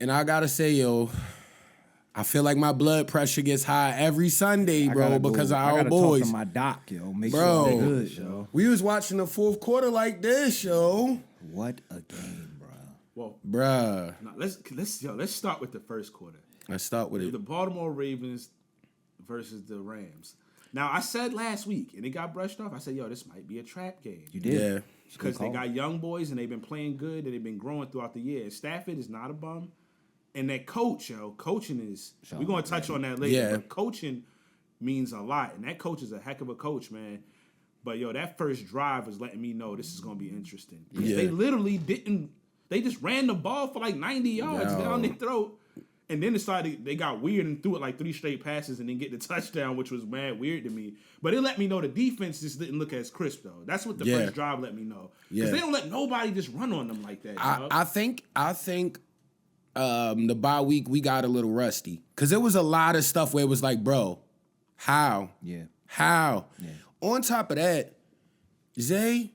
And I gotta say, yo, I feel like my blood pressure gets high every Sunday, bro, because of our boys. Talk to my doc, yo. Make bro, sure they're good, yo. We was watching the fourth quarter like this, yo. What a game, bro. Well, bruh. Now let's start with the first quarter. Let's start with it. The Baltimore Ravens versus the Rams. Now, I said last week, and it got brushed off, I said, yo, this might be a trap game. You did. Yeah. Because they got young boys, and they've been playing good, and they've been growing throughout the year. And Stafford is not a bum. And that coach, yo, coaching is, we're going to touch on that later, but coaching means a lot. And that coach is a heck of a coach, man. But, yo, that first drive was letting me know this is going to be interesting. Because they literally they just ran the ball for like 90 yards down their throat. And then they got weird and threw it like 3 straight passes and then get the touchdown, which was mad weird to me. But it let me know the defense just didn't look as crisp, though. That's what the first drive let me know. Because they don't let nobody just run on them like that. I think the bye week we got a little rusty. Because there was a lot of stuff where it was like, bro, how? Yeah. How? Yeah. On top of that, Zay,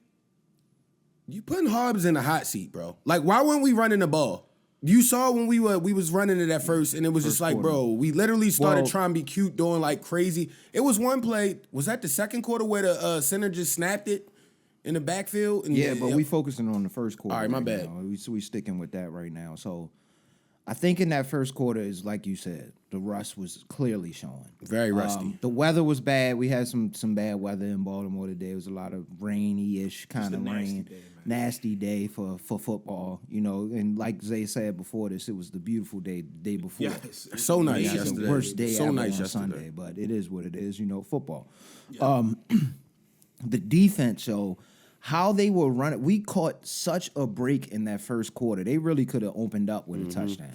you putting Harbs in the hot seat, bro. Like, why weren't we running the ball? You saw when we was running it at first, and it was just like, quarter. Bro, we literally started trying to be cute, doing like crazy. It was one play. Was that the second quarter where the center just snapped it in the backfield? And but we focusing on the first quarter. All right, my bad. We sticking with that right now. So I think in that first quarter is like you said, the rust was clearly showing. Very rusty. The weather was bad. We had some bad weather in Baltimore today. It was a lot of rainy-ish kind of rain. Nasty day for football, you know. And like Zay said before this, it was the beautiful day the day before. Yes, so nice yesterday. The worst day ever nice on yesterday. Sunday, but it is what it is, you know, football. Yeah. The defense, so how they were running, we caught such a break in that first quarter. They really could have opened up with a touchdown.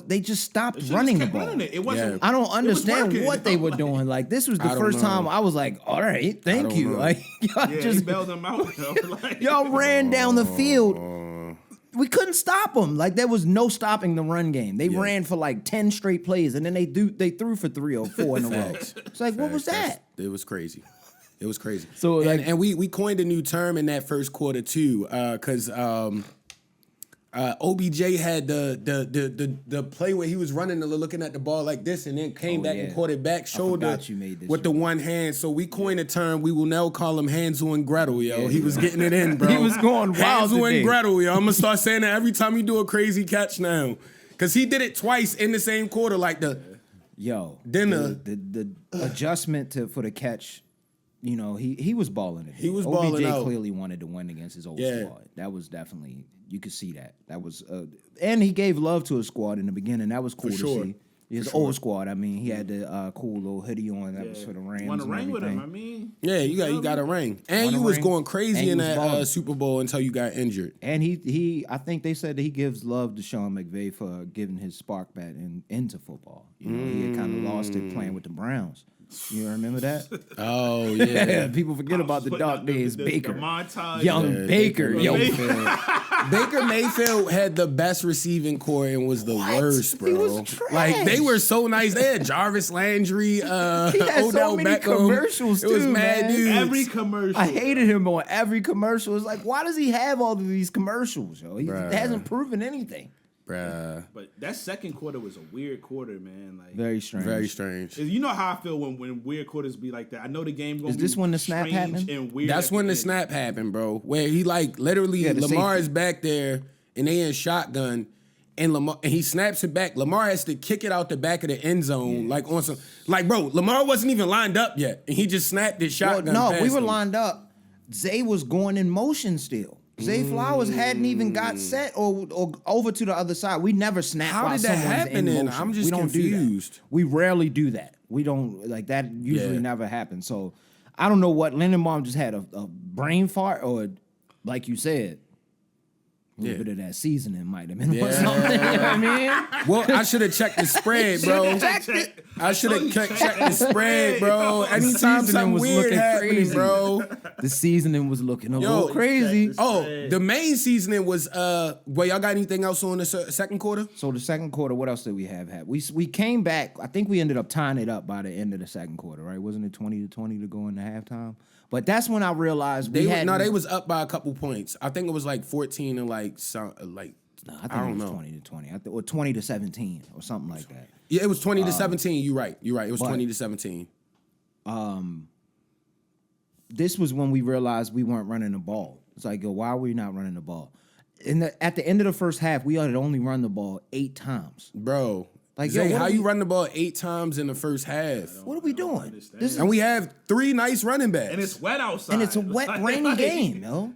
They just stopped running the ball. It wasn't, I don't understand what they were doing. Like, this was the first time I was like, all right, thank you. Like, y'all just bailed them out. y'all ran down the field. We couldn't stop them. Like, there was no stopping the run game. They ran for like 10 straight plays, and then they threw for 3 or 4 in a row. It's like, what was that? It was crazy. It was crazy. So and we coined a new term in that first quarter too, because OBJ had the play where he was running and looking at the ball like this, and then came back and caught it back shoulder with the one hand. So we coined a term. We will now call him Hansel and Gretel, yo. He was getting it in, bro. He was going wild Hansel today. and Gretel, yo. I'm gonna start saying that every time you do a crazy catch now, because he did it twice in the same quarter, like the adjustment for the catch. You know, he was balling it. He was balling out. OBJ clearly wanted to win against his old squad. That was definitely, you could see that. That was, and he gave love to his squad in the beginning. That was cool to see. His old squad. I mean, he had the cool little hoodie on that was for the Rams. Won a ring with him. I mean, you got a ring, and you was going crazy in that Super Bowl until you got injured. And he, I think they said that he gives love to Sean McVay for giving his spark back into football. You know, he had kind of lost it playing with the Browns. You remember that? Oh, yeah. People forget about the dark days. Baker. The montage. Young Baker. Baker Mayfield had the best receiving core and was the worst, bro. He was trash. Like, they were so nice. They had Jarvis Landry, he had Odell so many Beckham. Commercials, it was too, mad man. dudes. Every commercial. I hated him on every commercial. It's like, why does he have all of these commercials, yo? He hasn't proven anything. Bruh. But that second quarter was a weird quarter, man. Like, very strange. Very strange. You know how I feel when weird quarters be like that. I know the game going to be this when the snap happened? and weird. That's when the snap happened, bro. Where he like literally Lamar is back there and they in shotgun and Lamar and he snaps it back. Lamar has to kick it out the back of the end zone like on some bro. Lamar wasn't even lined up yet and he just snapped his shotgun. Well, no, we were him. lined up. Zay was going in motion still. Zay Flowers hadn't even got set or over to the other side. We never snap. How while did that someone's happen in then? motion. I'm just we don't confused. Do that. We rarely do that. We don't like that. Usually never happens. So I don't know what Lindenbaum just had a brain fart or, like you said, a little bit of that seasoning might have been or something. You know what I mean? Well, I should have checked the spread, bro. I should have checked the spread, bro. Anytime something weird happening, bro. The seasoning was looking a little crazy. Oh, the main seasoning was, well, y'all got anything else on the second quarter? So the second quarter, what else did we have? We came back. I think we ended up tying it up by the end of the second quarter, right? Wasn't it 20-20 to go into halftime? But that's when I realized they was up by a couple points. I think it was like 14 and like No, I think it was 20-20. Or 20-17 or something like that. Yeah, it was 20-17. You're right. It was 20-17. This was when we realized we weren't running the ball. It's like, yo, why are we not running the ball? At the end of the first half, we had only run the ball 8 times. Bro. Like, Zay, yo, how you run the ball 8 times in the first half? What are we doing? And we have 3 nice running backs. And it's wet outside. And it's a wet, rainy game, yo.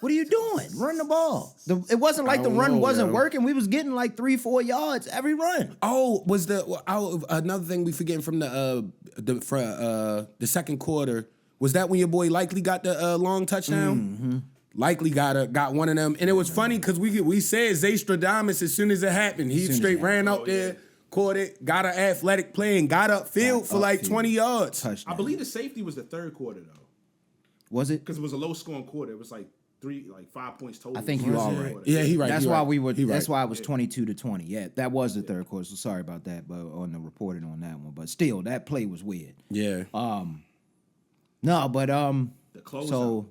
What are you doing? Run the ball. It wasn't like the run wasn't working. We was getting like 3-4 yards every run. Oh, was another thing we forgetting from the second quarter, was that when your boy Likely got the long touchdown? Mm-hmm. Likely got one of them. And it was funny because we said Zay Stradamus as soon as it happened. He straight ran out there, caught it, got an athletic play, and got upfield for like 20 yards. Touchdown. I believe the safety was the third quarter, though. Was it? Because it was a low-scoring quarter. It was like 5 points total. I think you are right. Yeah, he right. That's he why right. we were. He That's right. why it was 22-20. Yeah, that was the third quarter. So sorry about that, but on the reporting on that one. But still, that play was weird. Yeah. No, but The close so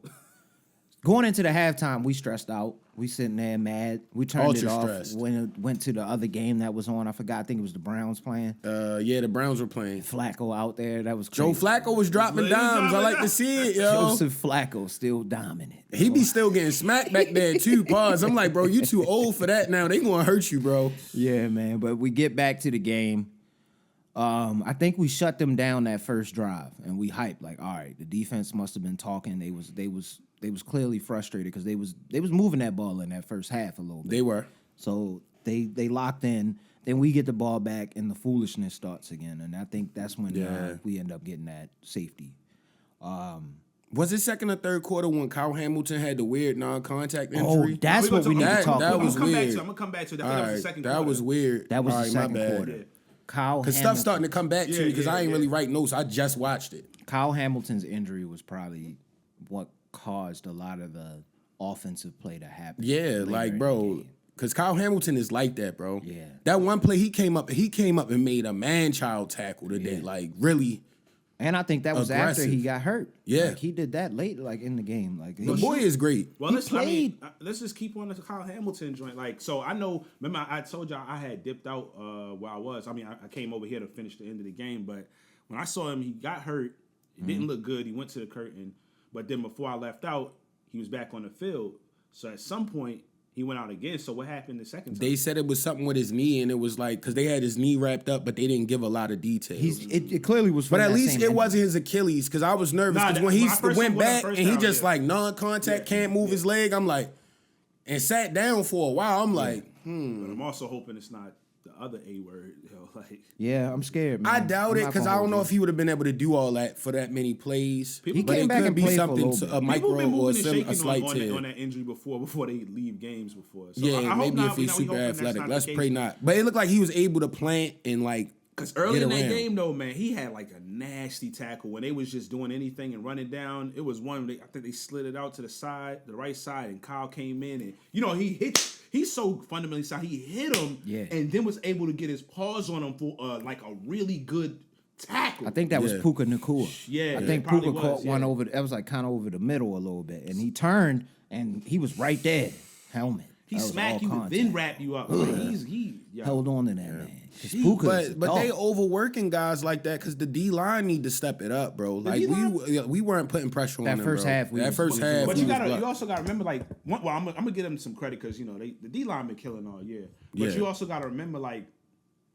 going into the halftime, we stressed out. We sitting there mad. We turned it off stressed. when it went to the other game that was on. I forgot. I think it was the Browns playing. Yeah, the Browns were playing. Flacco out there. That was crazy. Joe Flacco was dropping dimes. I like to see it, yo. Joseph Flacco still dominant. He be still getting smacked back there too. Pause. I'm like, bro, you too old for that now. They gonna hurt you, bro. Yeah, man. But we get back to the game. I think we shut them down that first drive, and we hyped like, all right, the defense must have been talking. They was clearly frustrated because they was moving that ball in that first half a little bit. They were. So they locked in. Then we get the ball back, and the foolishness starts again. And I think that's when we end up getting that safety. Was it second or third quarter when Kyle Hamilton had the weird non-contact Oh, injury? that's what we need to talk that about. was weird. I'm gonna come back to that. All That was right, the second that quarter. was weird. That was All the right, second my bad. quarter. Kyle Because Hamilton, stuff's starting to come back to me because I ain't really write notes. I just watched it. Kyle Hamilton's injury was probably what caused a lot of the offensive play to happen. Yeah, like, bro, because Kyle Hamilton is like that, bro. Yeah. That one play, he came up and made a man-child tackle today. Like, really. And I think that was after aggressive. he got hurt. Yeah. Like, he did that late, like in the game. Like The boy is great. Well, let's played. let's just keep on the Kyle Hamilton joint. Like, so I know. Remember, I told y'all I had dipped out where I was. I mean, I came over here to finish the end of the game, but when I saw him, he got hurt. It didn't look good. He went to the curtain, but then before I left out, he was back on the field. So at some point, he went out again. So what happened the second time? They said it was something with his knee, and it was like, because they had his knee wrapped up, but they didn't give a lot of details. It clearly was. From But at that least same it injury. wasn't his Achilles, because I was nervous. Nah, Because that- when he when I first went saw it back the and first he time, just yeah. like non-contact, can't move his leg, I'm like, and sat down for a while, I'm like, But I'm also hoping it's not the other A word. Like, Yeah, I'm scared, man. I doubt I'm it, not because gonna I don't hold know you. if he would have been able to do all that for that many plays. He But came it back could and be played for a something, little bit. a people micro been or moving and shaking a slight on tear. that injury before they leave games before. So Yeah, I hope maybe not. if he's We super hoping that's athletic. not Let's the pray case. not. But it looked like he was able to plant and like Because early in get that around. game, though, man, he had like a nasty tackle when they was just doing anything and running down. It was one. I think they slid it out to the side, the right side, and Kyle came in and he hit. He's so fundamentally sound. He hit him, and then was able to get his paws on him for like a really good tackle. I think that was Yeah. Puka Nakua. Yeah, I think it probably Puka caught was, one yeah. over. That was like kind of over the middle a little bit, and he turned and he was right there. Helmet. he That was smack all you, contact. then wrap you up. Like, he held on to that man. 'Cause Puka is a But they dog. overworking guys like that because the D line need to step it up, bro. Like we weren't putting pressure on That them, first bro. half, we that was- first we half, But we you was gotta, blocked. you also gotta remember, like, I'm gonna give them some credit because the D line been killing all year. But Yeah. you also gotta remember, like,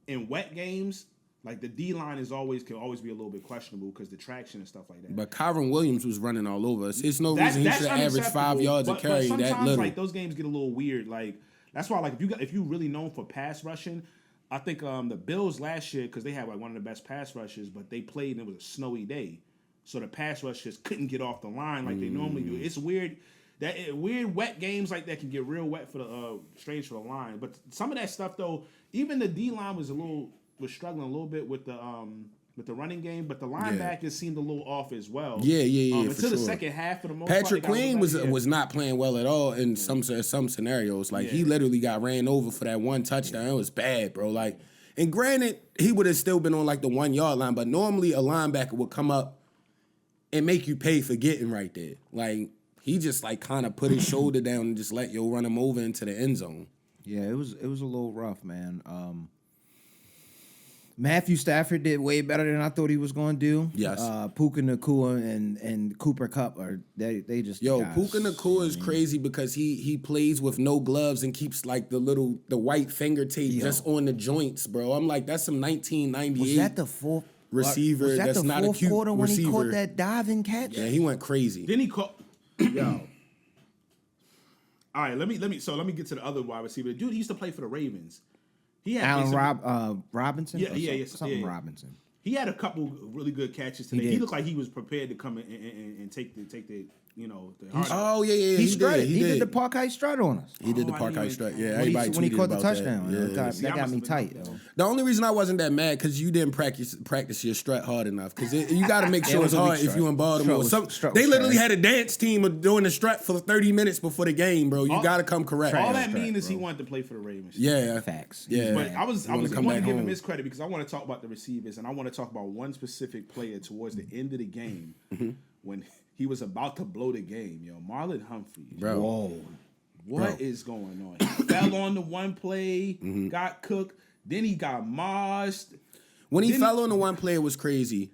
in wet games, like the D line can always be a little bit questionable because the traction and stuff like that. But Kyron Williams was running all over us. It's no That's- reason he that's should average 5 unacceptable. yards a But carry that sometimes, little. like, those games get a little weird. Like, that's why, like, if you really known for pass rushing, I think the Bills last year, because they had like one of the best pass rushers, but they played and it was a snowy day, so the pass rushers couldn't get off the line like they normally do. It's weird. Weird wet games like that can get real wet for the strange for the line. But some of that stuff though, even the D line was struggling a little bit with the running game, but the linebackers seemed a little off as well. Yeah, for until the sure. second half for the most part. Patrick they got a Queen little better. was not playing well at all in some scenarios. Like he literally got ran over for that one touchdown. It was bad, bro. Like, and granted, he would have still been on like the 1 yard line, but normally a linebacker would come up and make you pay for getting right there. Like he just like kind of put his shoulder down and just let you run him over into the end zone. Yeah, it was a little rough, man. Matthew Stafford did way better than I thought he was going to do. Yes. Puka Nacua and Cooper Kupp they just Puka Nacua is crazy because he plays with no gloves and keeps like the white finger tape just on the joints, bro. I'm like, that's some 1998. Was that the fourth receiver? Was that that's the not fourth a cute quarter when receiver. he caught that diving catch? Yeah, he went crazy. Then he caught. Yo. All right, let me get to the other wide receiver. The dude, he used to play for the Ravens. He had Robinson? Yeah, something Robinson. He had a couple really good catches today. He looked like he was prepared to come in and take the hard. Oh yeah. He strutted. He did the Parkite strut on us. He did the Parkite strut. Yeah, everybody when he caught the about touchdown. That, that got me tight. Yo. The only reason I wasn't that mad because you didn't practice your strut hard enough. Because you got to make sure it's hard if you in Baltimore. They literally had a dance team of doing the strut for 30 minutes before the game, bro. You got to come correct. All that means is he wanted to play for the Ravens. Yeah, facts. Yeah, but I want to give him his credit because I want to talk about the receivers and I want to talk about one specific player towards the end of the game when he was about to blow the game. Yo, Marlon Humphrey, bro. Whoa, what is going on? He fell on the one play, got cooked. Then he got moshed. When he fell on the one play, it was crazy.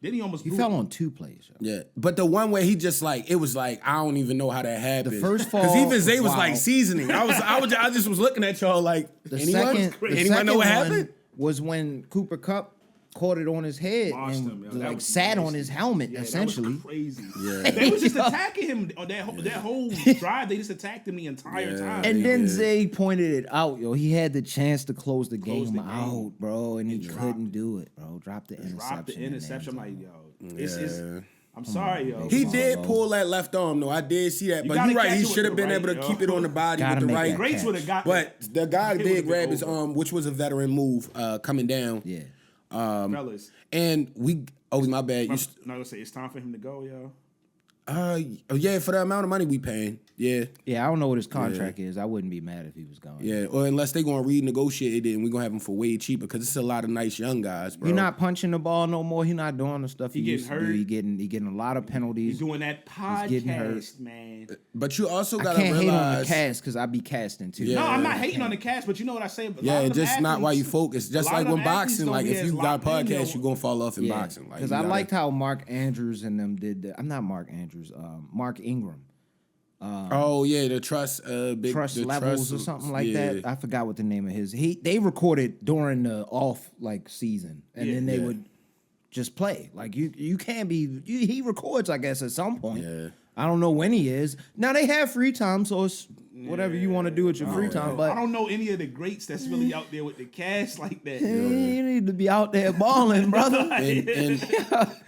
Then he fell on two plays. Yo. Yeah, but the one where he just like it was like I don't even know how that happened. The first fall because even Zay was wild. like seasoning. I just was looking at y'all like anyone know what happened? Was when Cooper Kupp caught it on his head and sat on his helmet essentially. That was crazy. Yeah, they was just attacking him on that whole drive. They just attacked him the entire time. And then Zay pointed it out, yo. He had the chance to close the game out, bro, and he couldn't do it, bro. Dropped the interception. I'm like, yo, I'm sorry, yo. He did pull that left arm, though. I did see that. But you're right. He should have been able to keep it on the body with the right. Greats would have got but the guy did grab his arm, which was a veteran move coming down. Yeah. Fellas. And my bad. I'm not gonna say it's time for him to go, yo. Yeah, for the amount of money we paying. Yeah. Yeah, I don't know what his contract is. I wouldn't be mad if he was gone. Yeah, or unless they gonna renegotiate it and we gonna have him for way cheaper because it's a lot of nice young guys, bro. He not punching the ball no more. He not doing the stuff he used hurt. to do. He getting a lot of penalties. He's doing that podcast, man. But you also gotta realize. I can't hate on the cast because I be casting too. Yeah. No, I'm not hating on the cast, but you know what I say. Yeah, just not while you focus. Just like when boxing, like if you got podcasts, you gonna fall off in boxing. Because I liked how Mark Andrews and them did that. I'm not Mark Andrews. Mark Ingram. The trust levels or something like that. I forgot what the name of his. They recorded during the off season, and then they would just play. Like you can't be. He records, I guess, at some point. Yeah. I don't know when he is. Now they have free time, so it's whatever you want to do with your free time. But I don't know any of the greats that's really out there with the cash like that. You need to be out there balling, brother.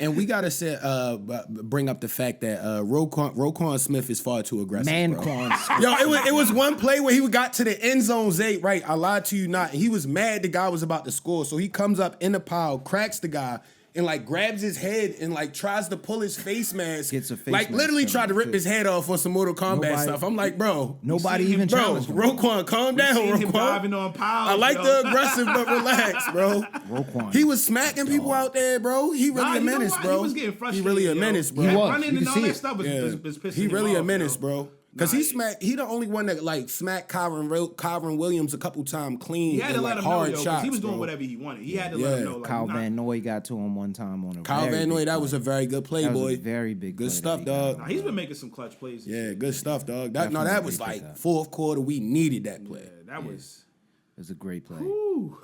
and we gotta bring up the fact that Roquan Smith is far too aggressive. Yo, it was one play where he got to the end zone. Zay, right? I lied to you not. He was mad the guy was about to score, so he comes up in the pile, cracks the guy. And grabs his head and tries to pull his face mask. Gets a face mask literally tried to rip his head off on some Mortal Kombat stuff. I'm like, bro. Nobody even challenged him. Roquan, calm down, Roquan. Diving on piles, I like the aggressive, but relax, bro. Roquan. He was smacking people out there, bro. He really a menace, bro. He was getting frustrated. He really a menace, bro. He was. Running and all that stuff was pissing He really a menace, bro. Because he the only one that smacked Kyron Williams a couple times clean. He had to let him hard know, shots. He was doing whatever he wanted. He had to let him know. Kyle Van Noy got to him one time on a Kyle Van Noy, that was a very good play, boy. Very big. Good stuff, dog. He's been making some clutch plays. Yeah, good stuff, dog. That was fourth quarter. We needed that play. Yeah, that was. It was a great play.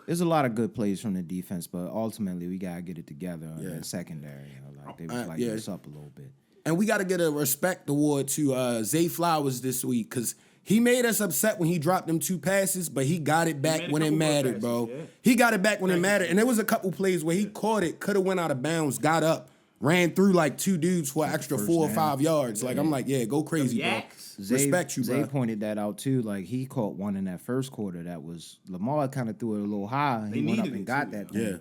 There's a lot of good plays from the defense, but ultimately we gotta get it together in the secondary. They was lighting us up a little bit. And we got to get a respect award to Zay Flowers this week because he made us upset when he dropped them 2 passes, but he got it back when it mattered, bro. Yeah. He got it back when it mattered. And there was a couple plays where he caught it, could have went out of bounds, got up, ran through 2 dudes for an extra 4 or 5 yards. I'm like, yeah, go crazy, bro. Respect you, bro. Zay pointed that out too. He caught one in that first quarter that was Lamar kind of threw it a little high. He went up and got that thing. Yeah.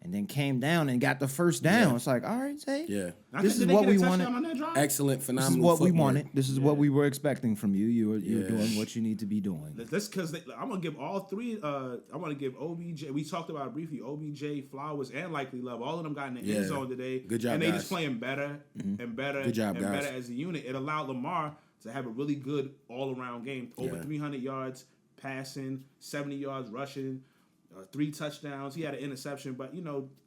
And then came down and got the first down. It's like, all right, Zay. Yeah. This is what we wanted. Excellent, phenomenal. This is what footwork. we wanted. This is what we were expecting from you. You're doing what you need to be doing. That's because I'm gonna give all three. I want to give OBJ. We talked about it briefly. OBJ, Flowers, and Likely Love. All of them got in the end zone today. Good job, and they guys. just playing better and better Good job, and guys. better as a unit. It allowed Lamar to have a really good all around game. Over 300 yards. passing, 70 yards rushing, 3 touchdowns. He had an interception, but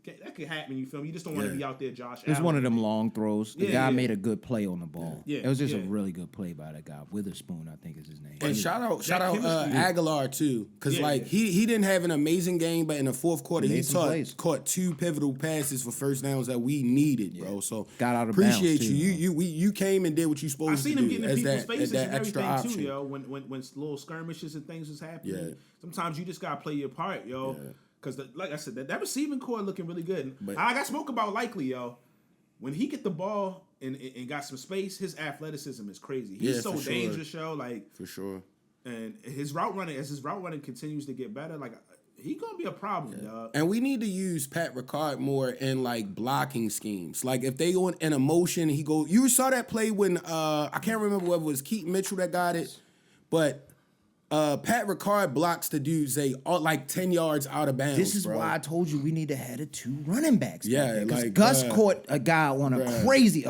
that could happen. You feel me? You just don't want to be out there, Josh. It was one of them long throws. The guy made a good play on the ball. Yeah. It was just a really good play by that guy. Witherspoon, I think is his name. And shout out Aguilar too, because he didn't have an amazing game, but in the fourth quarter he caught 2 pivotal passes for first downs that we needed, bro. So got out of appreciate bounds, you came and did what you supposed to do. I seen him getting in people's faces that and extra everything option. too, yo. When little skirmishes and things was happening. Yeah. Sometimes you just gotta play your part, yo. Because like I said, that receiving core looking really good. But I got spoke about Likely, yo. When he get the ball and got some space, his athleticism is crazy. He's so dangerous, yo. Like for sure. And his route running continues to get better, like he gonna be a problem, dog. And we need to use Pat Ricard more in like blocking schemes. Like if they go in a motion, he go. You saw that play when I can't remember whether it was Keaton Mitchell that got it, but. Pat Ricard blocks the dudes like 10 yards out of bounds. This is why I told you we need to have 2 running backs. Yeah, like Gus caught a guy on a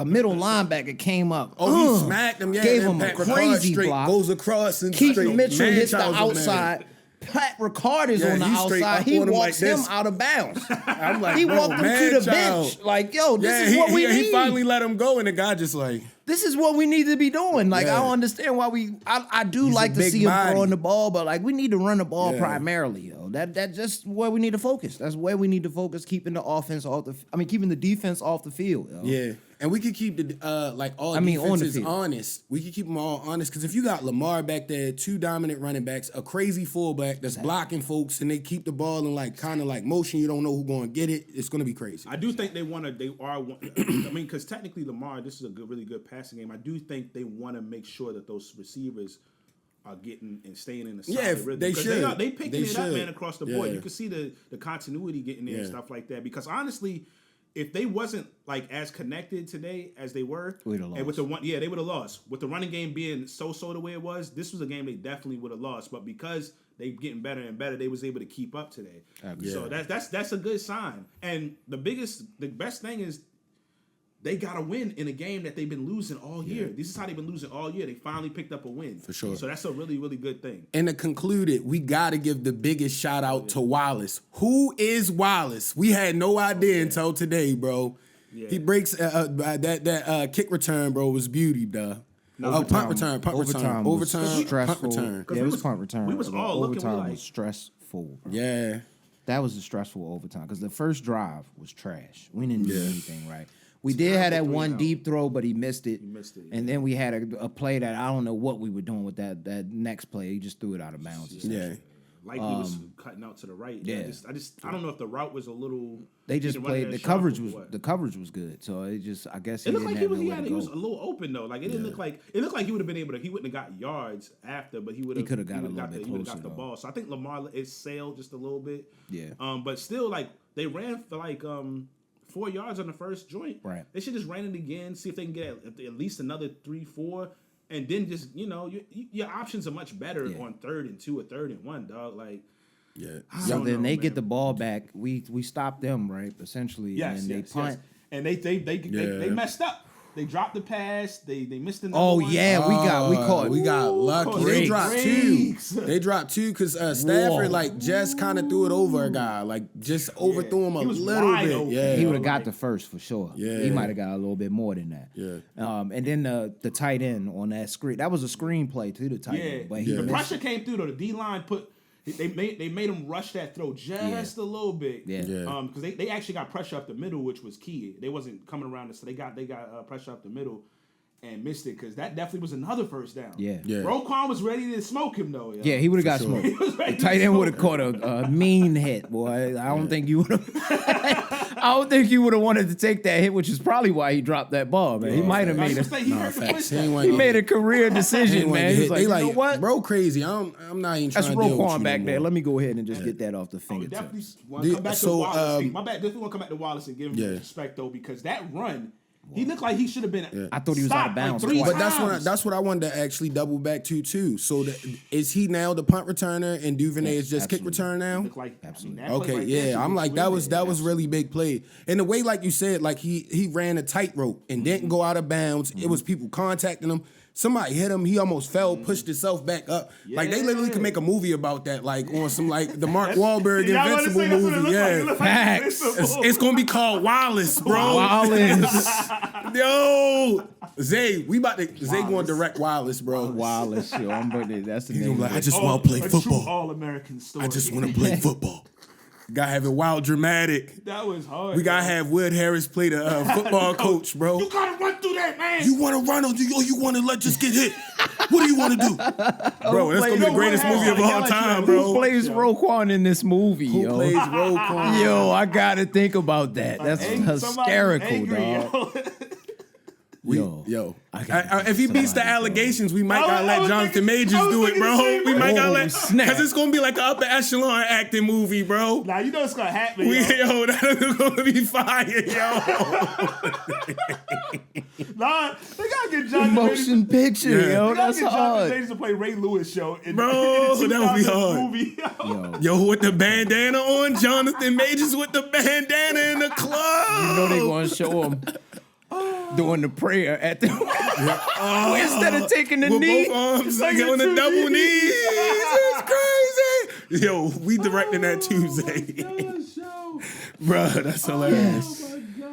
middle linebacker came up. Oh, he smacked him. Yeah, gave him Pat a crazy Ricard block. Goes across and Keaton Mitchell hits the man-child outside. Pat Ricard is on the outside. He walks him out of bounds. I'm like, he walked him to the bench. Like, yo, this is what we need. He finally let him go, and the guy just like. This is what we need to be doing. Like, I don't understand why I do like to see him throwing the ball, but like we need to run the ball primarily, yo. That's just where we need to focus. That's where we need to focus, keeping the defense off the field, yo. Yeah. And we could keep the defenses honest. We could keep them all honest because if you got Lamar back there, 2 dominant running backs, a crazy fullback that's blocking folks, and they keep the ball in like kind of like motion, you don't know who's going to get it. It's going to be crazy. I do think because technically Lamar, this is a really good passing game. I do think they want to make sure that those receivers are getting and staying in the solid rhythm. They should. They picking it up, man, across the board. You can see the continuity getting there and stuff like that. Because honestly, if they wasn't like as connected today as they were, we'd have lost. And with they would have lost. With the running game being so the way it was, this was a game they definitely would have lost. But because they getting better and better, they was able to keep up today. So that's a good sign. And the best thing is they got a win in a game that they've been losing all year. This is how they've been losing all year. They finally picked up a win. For sure. So that's a really, really good thing. And to conclude it, we got to give the biggest shout out to Wallace. Who is Wallace? We had no idea until today, bro. Yeah. He breaks that kick return, bro, was beauty, duh. Punt return. Overtime, stressful. Punt return. Yeah, it was punt return. We was all looking overtime was stressful, bro. Yeah. That was a stressful overtime because the first drive was trash. We didn't do anything right. We did have that one deep throw, but he missed it. And then we had a play that I don't know what we were doing with that next play. He just threw it out of bounds. Yeah. Like he was cutting out to the right. Yeah. I don't know if the route was a little. They just played the coverage was good. So it just I guess it looked like he was a little open though. Like it didn't look like he would have been able to. He wouldn't have got yards after, but he could have got a little bit closer. He would have got the ball. So I think Lamar sailed just a little bit. Yeah. But still, like they ran for like 4 yards on the first joint. Right. They should just ran it again, see if they can get at least another 3-4, and then just your options are much better on 3rd and 2 or 3rd and 1, dog. Like. Yeah. So then they get the ball back. We stop them, right? Essentially. And they punt. And they messed up. They dropped the pass. They missed the number one. We got lucky. They dropped two. They dropped two because Stafford just kind of threw it over a guy, just overthrew him a little bit. Open. Yeah, he would have got the first for sure. Yeah, he might have got a little bit more than that. Yeah. And then the tight end on that screen. That was a screen play to the tight end. But the pressure came through though. The D line put. They made him rush that throw just a little bit. Because they actually got pressure up the middle, which was key. They wasn't coming around, so they got pressure up the middle and missed it because that definitely was another first down. Yeah. Roquan was ready to smoke him though. Yo. Yeah, he would have got smoked. The tight end would have caught a mean hit, boy. I don't think you would have. I don't think he would have wanted to take that hit, which is probably why he dropped that ball, man. He might have made he made a career decision, man. He's like, you know what? Bro, crazy. I'm not even trying to deal with you. That's Roquan back there. Let me go ahead and just get that off the fingertips. Definitely want to come back to Wallace. My bad. Definitely want to come back to Wallace and give him respect, though, because that run, he looked like he should have been. I thought he was out of bounds. But that's what I wanted to actually double back to too. So is he now the punt returner and Duvernay is just kick return now? Absolutely. Okay, I'm like that was really big play. And the way, like you said, like he ran a tightrope and didn't go out of bounds. It was people contacting him. Somebody hit him. He almost fell, pushed himself back up. Like they literally could make a movie about that, like on some like the Mark Wahlberg Invincible movie. Yeah, Facts. it's gonna be called Wallace, bro. Wallace. Yo, Zay going to direct Wallace, bro. Wallace, yo. That's the He's name. gonna be like, I just want to play A true football. all-American story. I just want to play football. Gotta have it wild, dramatic. That was hard. We gotta have Wood Harris play the football coach, bro. You gotta run through that, man. You want to run or you want to just get hit? What do you want to do, bro? That's gonna be the greatest movie of all time, bro. Who plays Roquan in this movie, Who yo? plays Roquan? Yo, I gotta think about that. That's hysterical, dog. Yo, if he beats the allegations, we might gotta let Jonathan Majors do it, bro. We might gotta let, because it's gonna be like an upper echelon acting movie, bro. Nah, you know what's gonna happen. Yo, that's gonna be fire, yo. Nah, they gotta get Jonathan motion picture, yo. They gotta That's get Jonathan hard. Majors to play Ray Lewis show, Bro, in that would be hard. Movie, Yo, with the bandana on, Jonathan Majors with the bandana in the club. You know they gonna show him doing the prayer at the instead of taking the with knee. both arms like on the two double knees. knees. It's crazy. Yo, we directing that Tuesday. Bruh, that's hilarious.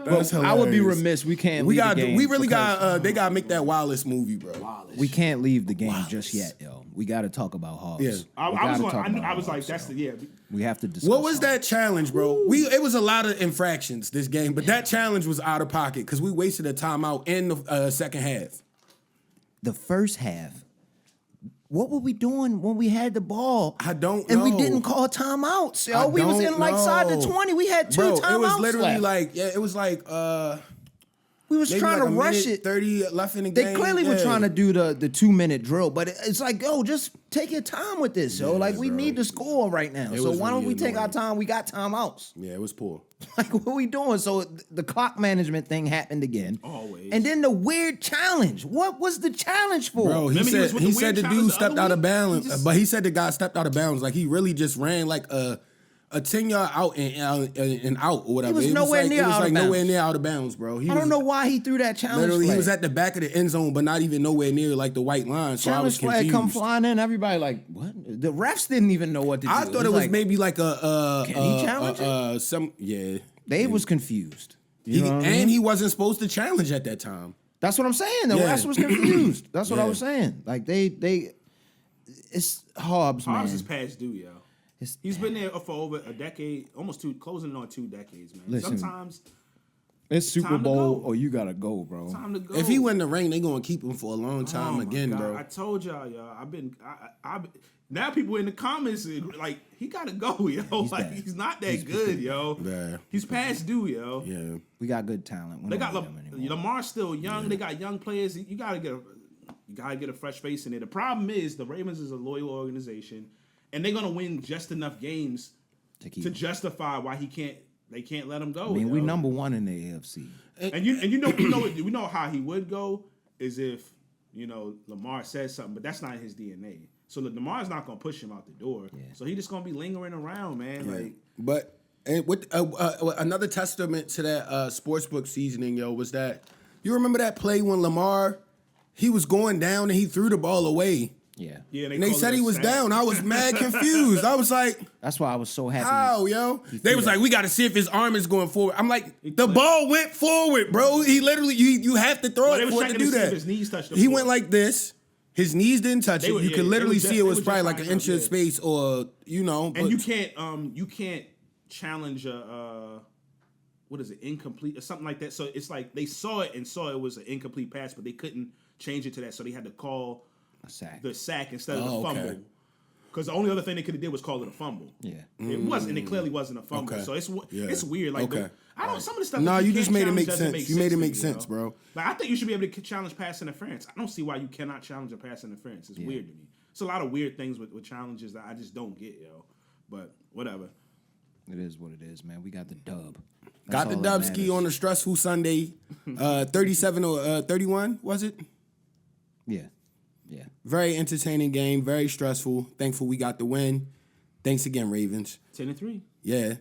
That's hilarious. I would be remiss. We can't. We leave got. the game We really because got. They got to make that Wallace movie, bro. We can't leave the game just yet, yo. We got to talk about Hobbs. Yeah. I was like, that's the We have to discuss. What was that challenge, bro? It was a lot of infractions this game, but that challenge was out of pocket because we wasted a timeout in the second half. The first half. What were we doing when we had the ball? I don't and know. we didn't call timeouts, yo. We was in like side the 20. We had two timeouts. It was literally left. it was like we was maybe trying like to a rush minute it. 30 left in the game. They clearly were trying to do the 2-minute drill, but it's like, yo, just take your time with this, yo. Like, we need to score right now. So why don't we take our time? We got timeouts. Yeah, it was poor. Like, what are we doing? So the clock management thing happened again. Always. And then the weird challenge. What was the challenge for? Bro, he said the dude stepped out of bounds, just- but he said the guy stepped out of bounds. Like, he really just ran like a 10-yard out and out or whatever. He was nowhere near out of bounds. Nowhere near out of bounds, bro. I don't know why he threw that challenge Literally, flag. he was at the back of the end zone, but not even nowhere near like the white line. So I was Challenge flag confused. come flying in. Everybody like, what? The refs didn't even know what to do. I thought it was like, maybe like Can he challenge They was confused. You know what I mean? And he wasn't supposed to challenge at that time. That's what I'm saying. The refs was confused. That's what I was saying. Like it's Hobbs, man. Hobbs is past due, yo. He's been there for over a decade, almost closing on 2 decades, man. Listen, Sometimes it's Super time to Bowl go. or you gotta go, bro. time to go. If he win the ring, they gonna keep him for a long Oh time my again, God. bro. I told y'all, now people in the comments like he gotta go, yo. bad. He's not that good, yo. Yeah. He's past due, yo. Yeah. We got good talent. We They don't got need them anymore. Lamar's still young. They got young players. You gotta get a fresh face in there. The problem is the Ravens is a loyal organization, and they're gonna win just enough games to justify why they can't let him go. I mean, yo. we number 1 in the AFC. And we know how he would go is if Lamar says something, but that's not his DNA. So Lamar's not gonna push him out the door. Yeah. So he just gonna be lingering around, man. Yeah. Like, But and with another testament to that sportsbook seasoning, yo, was that you remember that play when Lamar he was going down and he threw the ball away. Yeah. And they said he was down. I was mad confused. I was like, That's why I was so happy. how, yo? They was like, we got to see if his arm is going forward. I'm like, the ball went forward, bro. He literally, you have to throw it for it to do that. His knees touched the He floor. went like this. His knees didn't touch it. You could literally see it was probably like an inch of space or, And but you can't challenge what is it, incomplete or something like that. So it's like they saw it was an incomplete pass, but they couldn't change it to that. So they had to call the sack instead of the fumble. Okay. Because the only other thing they could have did was call it a fumble. Yeah. It wasn't. It clearly wasn't a fumble. Okay. So it's Yeah. weird. Like Okay. some of the stuff. No, that you can't just made it challenge make doesn't sense. You made it make to me, sense, yo. bro. Like I think you should be able to challenge pass interference. I don't see why you cannot challenge a pass interference. It's weird to me. It's a lot of weird things with challenges that I just don't get, yo. But whatever. It is what it is, man. We got the dub. Got the Dubski on a stressful Sunday. 37 or 31, was it? Yeah. Yeah. Very entertaining game, very stressful. Thankful we got the win. Thanks again, Ravens. 10-3. Yeah.